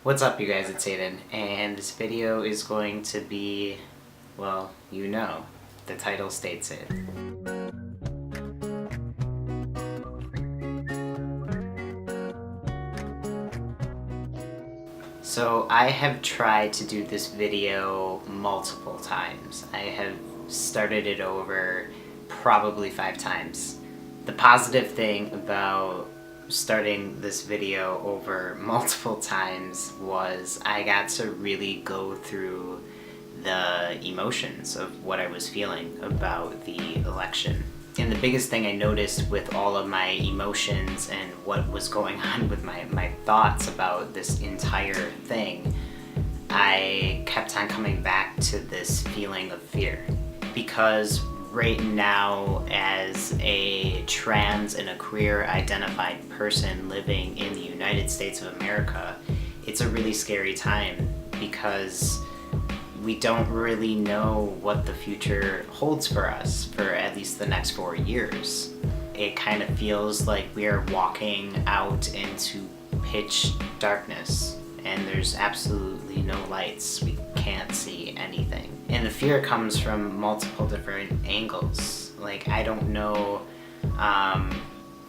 What's up, you guys? It's Aiden, and this video is going to be, well, you know, the title states it. So I have tried to do this video multiple times. I have started it over probably 5 times. The positive thing about starting this video over multiple times was I got to really go through the emotions of what I was feeling about the election. And the biggest thing I noticed with all of my emotions and what was going on with my thoughts about this entire thing, I kept on coming back to this feeling of fear. Because right now, as a trans and a queer identified person living in the United States of America, it's a really scary time because we don't really know what the future holds for us for at least the next 4 years. It kind of feels like we are walking out into pitch darkness and there's absolutely no lights. We can't see anything. And the fear comes from multiple different angles. Like, I don't know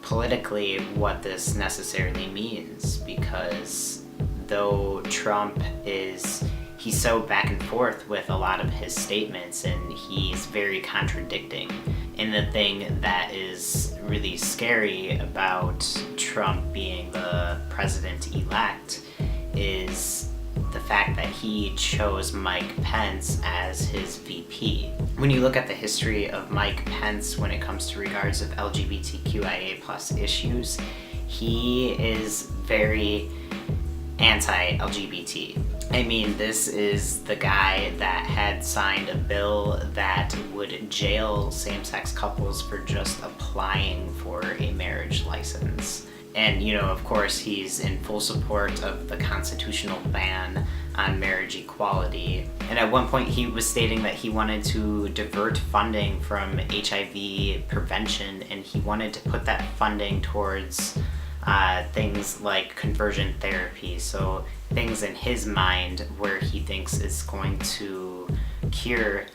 politically what this necessarily means, because though Trump he's so back and forth with a lot of his statements and he's very contradicting. And the thing that is really scary about Trump being the president-elect is the fact that he chose Mike Pence as his VP. When you look at the history of Mike Pence when it comes to regards of LGBTQIA+ issues, he is very anti-LGBT. I mean, this is the guy that had signed a bill that would jail same-sex couples for just applying for a marriage license. And, you know, of course, he's in full support of the constitutional ban on marriage equality. And at one point, he was stating that he wanted to divert funding from HIV prevention, and he wanted to put that funding towards things like conversion therapy. So things in his mind where he thinks it's going to cure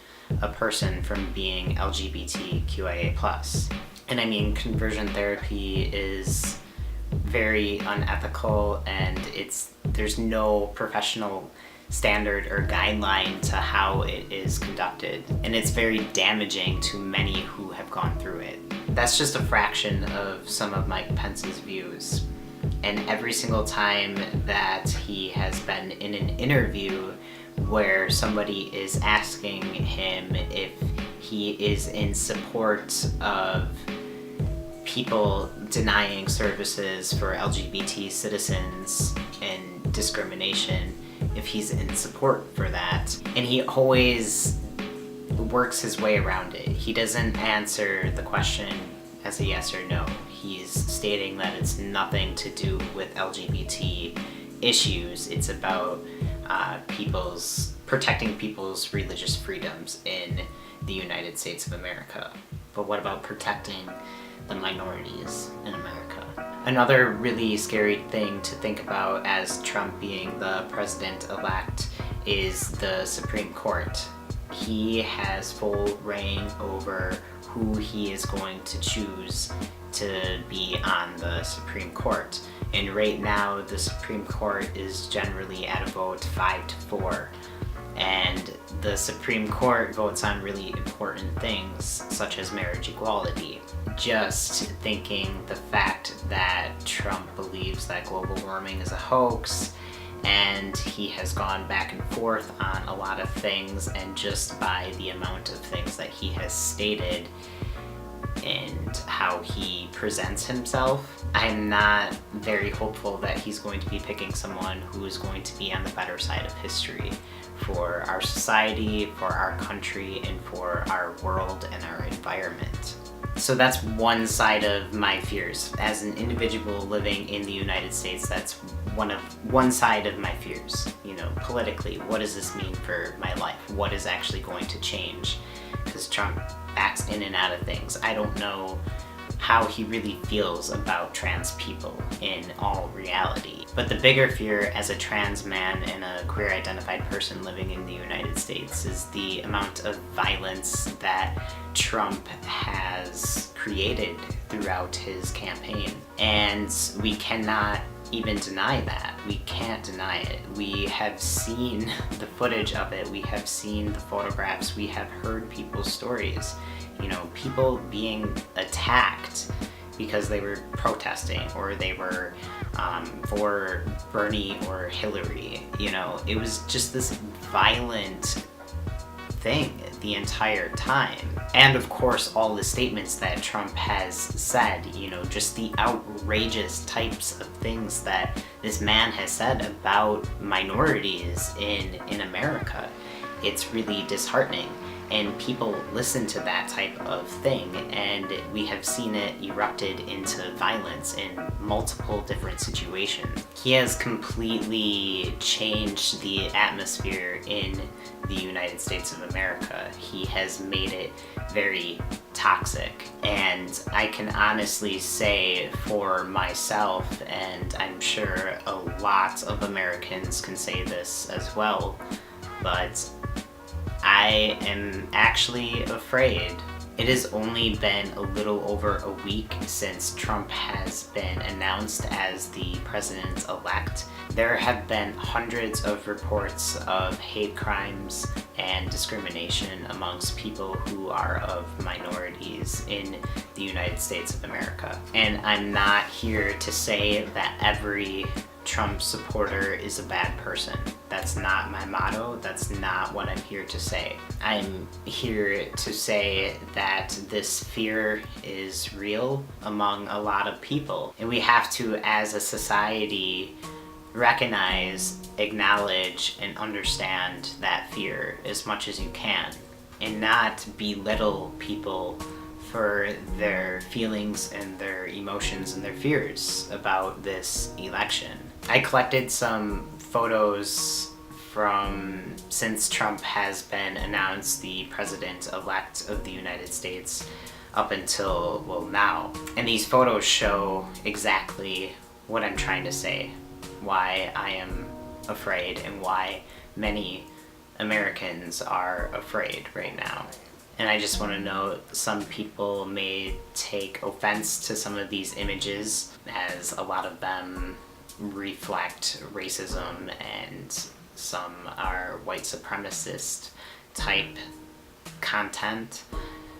a person from being LGBTQIA+. And I mean, conversion therapy is very unethical, and there's no professional standard or guideline to how it is conducted, and it's very damaging to many who have gone through it. That's just a fraction of some of Mike Pence's views, and every single time that he has been in an interview where somebody is asking him if he is in support of people denying services for LGBT citizens and discrimination, if he's in support for that. And he always works his way around it. He doesn't answer the question as a yes or no. He's stating that it's nothing to do with LGBT issues. It's about protecting people's religious freedoms in the United States of America. But what about protecting the minorities in America? Another really scary thing to think about as Trump being the president-elect is the Supreme Court. He has full reign over who he is going to choose to be on the Supreme Court. And right now, the Supreme Court is generally at a vote 5-4. And the Supreme Court votes on really important things, such as marriage equality. Just thinking the fact that Trump believes that global warming is a hoax, and he has gone back and forth on a lot of things, and just by the amount of things that he has stated and how he presents himself, I'm not very hopeful that he's going to be picking someone who is going to be on the better side of history for our society, for our country, and for our world and our environment. So that's one side of my fears. As an individual living in the United States, that's one side of my fears. You know, politically, what does this mean for my life? What is actually going to change? Because Trump backs in and out of things. I don't know how he really feels about trans people in all reality. But the bigger fear as a trans man and a queer identified person living in the United States is the amount of violence that Trump has created throughout his campaign. And we cannot even deny that. We can't deny it. We have seen the footage of it. We have seen the photographs. We have heard people's stories. You know, people being attacked because they were protesting or they were for Bernie or Hillary. You know, it was just this violent thing the entire time. And of course, all the statements that Trump has said, you know, just the outrageous types of things that this man has said about minorities in America. It's really disheartening. And people listen to that type of thing, and we have seen it erupted into violence in multiple different situations. He has completely changed the atmosphere in the United States of America. He has made it very toxic, and I can honestly say for myself, and I'm sure a lot of Americans can say this as well, but I am actually afraid. It has only been a little over a week since Trump has been announced as the president-elect. There have been hundreds of reports of hate crimes and discrimination amongst people who are of minorities in the United States of America. And I'm not here to say that every Trump supporter is a bad person. That's not my motto. That's not what I'm here to say. I'm here to say that this fear is real among a lot of people. And we have to, as a society, recognize, acknowledge, and understand that fear as much as you can, and not belittle people for their feelings and their emotions and their fears about this election. I collected some photos from since Trump has been announced the president-elect of the United States up until, well, now. And these photos show exactly what I'm trying to say, why I am afraid and why many Americans are afraid right now. And I just want to note, some people may take offense to some of these images, as a lot of them reflect racism and some are white supremacist type content.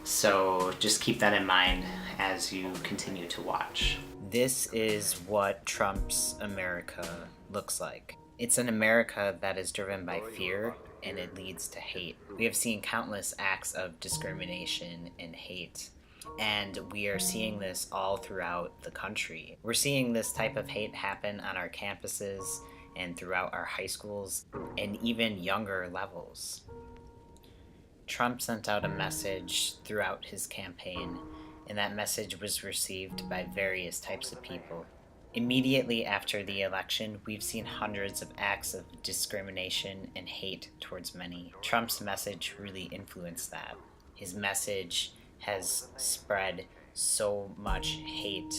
So just keep that in mind as you continue to watch. This is what Trump's America looks like. It's an America that is driven by fear, and it leads to hate. We have seen countless acts of discrimination and hate, and we are seeing this all throughout the country. We're seeing this type of hate happen on our campuses and throughout our high schools and even younger levels. Trump sent out a message throughout his campaign, and that message was received by various types of people. Immediately after the election, we've seen hundreds of acts of discrimination and hate towards many. Trump's message really influenced that. His message has spread so much hate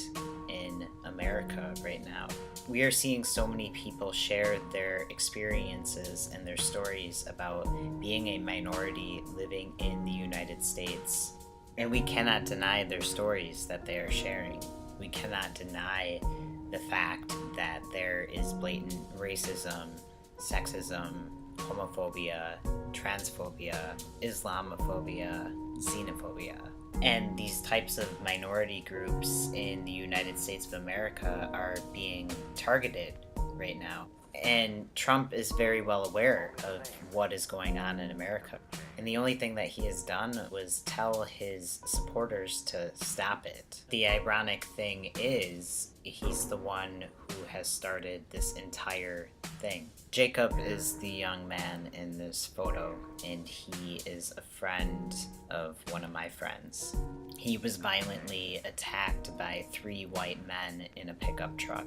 in America right now. We are seeing so many people share their experiences and their stories about being a minority living in the United States. And we cannot deny their stories that they are sharing. We cannot deny the fact that there is blatant racism, sexism, homophobia, transphobia, Islamophobia, xenophobia. And these types of minority groups in the United States of America are being targeted right now. And Trump is very well aware of what is going on in America. And the only thing that he has done was tell his supporters to stop it. The ironic thing is, he's the one who has started this entire thing. Jakob is the young man in this photo, and he is a friend of one of my friends. He was violently attacked by 3 white men in a pickup truck.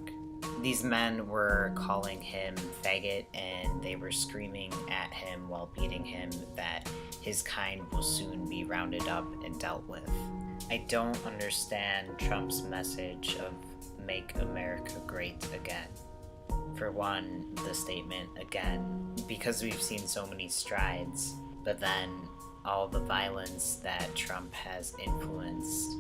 These men were calling him faggot, and they were screaming at him while beating him that his kind will soon be rounded up and dealt with. I don't understand Trump's message of "Make America Great Again." for one, the statement again, because we've seen so many strides, but then all the violence that Trump has influenced,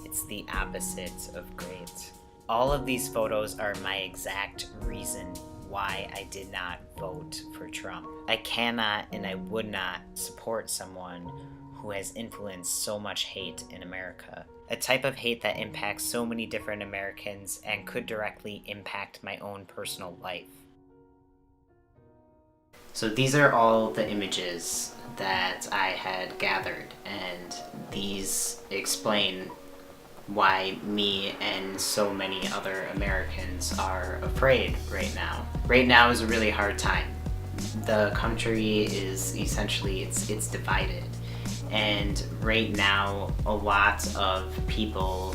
it's the opposite of great. All of these photos are my exact reason why I did not vote for Trump. I cannot and I would not support someone who has influenced so much hate in America. A type of hate that impacts so many different Americans and could directly impact my own personal life. So these are all the images that I had gathered, and these explain why me and so many other Americans are afraid right now. Right now is a really hard time. The country is essentially, it's divided. And right now, a lot of people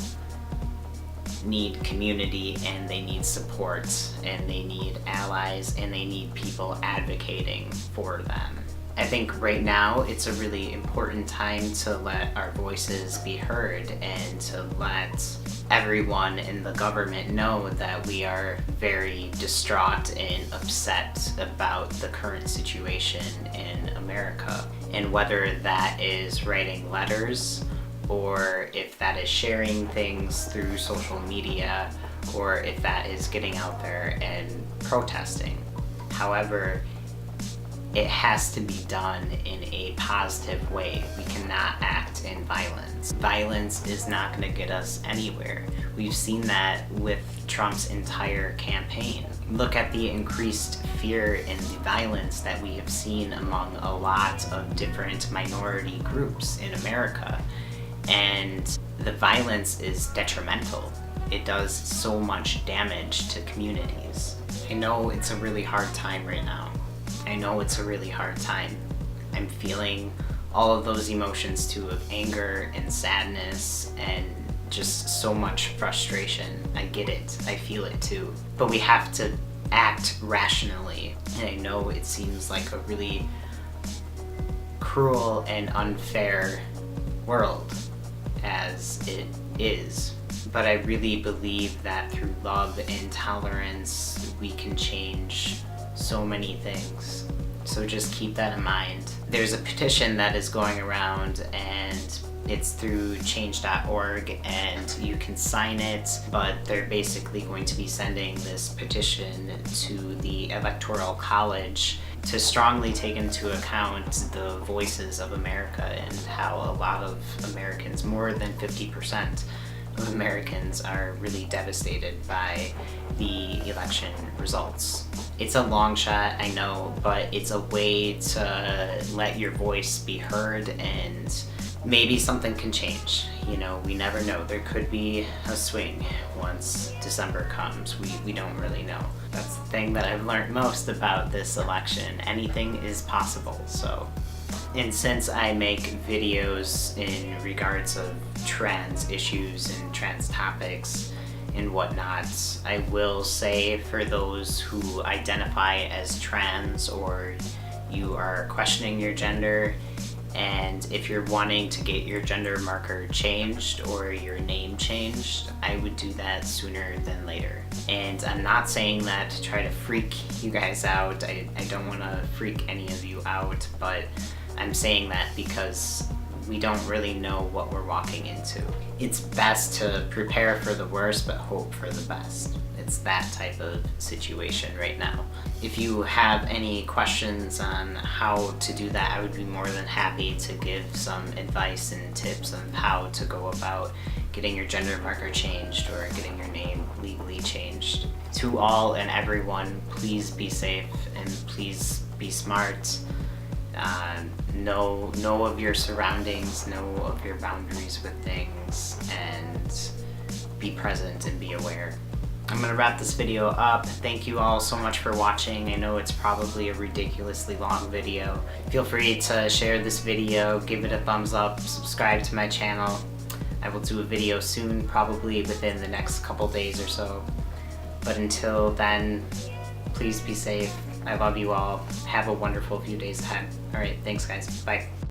need community, and they need support, and they need allies, and they need people advocating for them. I think right now it's a really important time to let our voices be heard and to let everyone in the government know that we are very distraught and upset about the current situation in America. And whether that is writing letters, or if that is sharing things through social media, or if that is getting out there and protesting. However, it has to be done in a positive way. We cannot act in violence. Violence is not going to get us anywhere. We've seen that with Trump's entire campaign. Look at the increased fear and the violence that we have seen among a lot of different minority groups in America. And the violence is detrimental. It does so much damage to communities. I know it's a really hard time right now. I know it's a really hard time. I'm feeling all of those emotions too, of anger and sadness and just so much frustration. I get it. I feel it too. But we have to act rationally. And I know it seems like a really cruel and unfair world as it is. But I really believe that through love and tolerance, we can change so many things. So just keep that in mind. There's a petition that is going around, and it's through change.org, and you can sign it, but they're basically going to be sending this petition to the Electoral College to strongly take into account the voices of America and how a lot of Americans, more than 50% of Americans, are really devastated by the election results. It's a long shot, I know, but it's a way to let your voice be heard, and maybe something can change. You know, we never know. There could be a swing once December comes. We don't really know. That's the thing that I've learned most about this election. Anything is possible, so. And since I make videos in regards of trans issues and trans topics and whatnot, I will say, for those who identify as trans, or you are questioning your gender, and if you're wanting to get your gender marker changed or your name changed, I would do that sooner than later. And I'm not saying that to try to freak you guys out. I don't want to freak any of you out, but I'm saying that because we don't really know what we're walking into. It's best to prepare for the worst but hope for the best. It's that type of situation right now. If you have any questions on how to do that, I would be more than happy to give some advice and tips on how to go about getting your gender marker changed or getting your name legally changed. To all and everyone, please be safe and please be smart. Know of your surroundings, know of your boundaries with things, and be present and be aware. I'm gonna wrap this video up. Thank you all so much for watching. I know it's probably a ridiculously long video. Feel free to share this video, give it a thumbs up, subscribe to my channel. I will do a video soon, probably within the next couple days or so. But until then, please be safe. I love you all. Have a wonderful few days ahead. All right, thanks guys. Bye.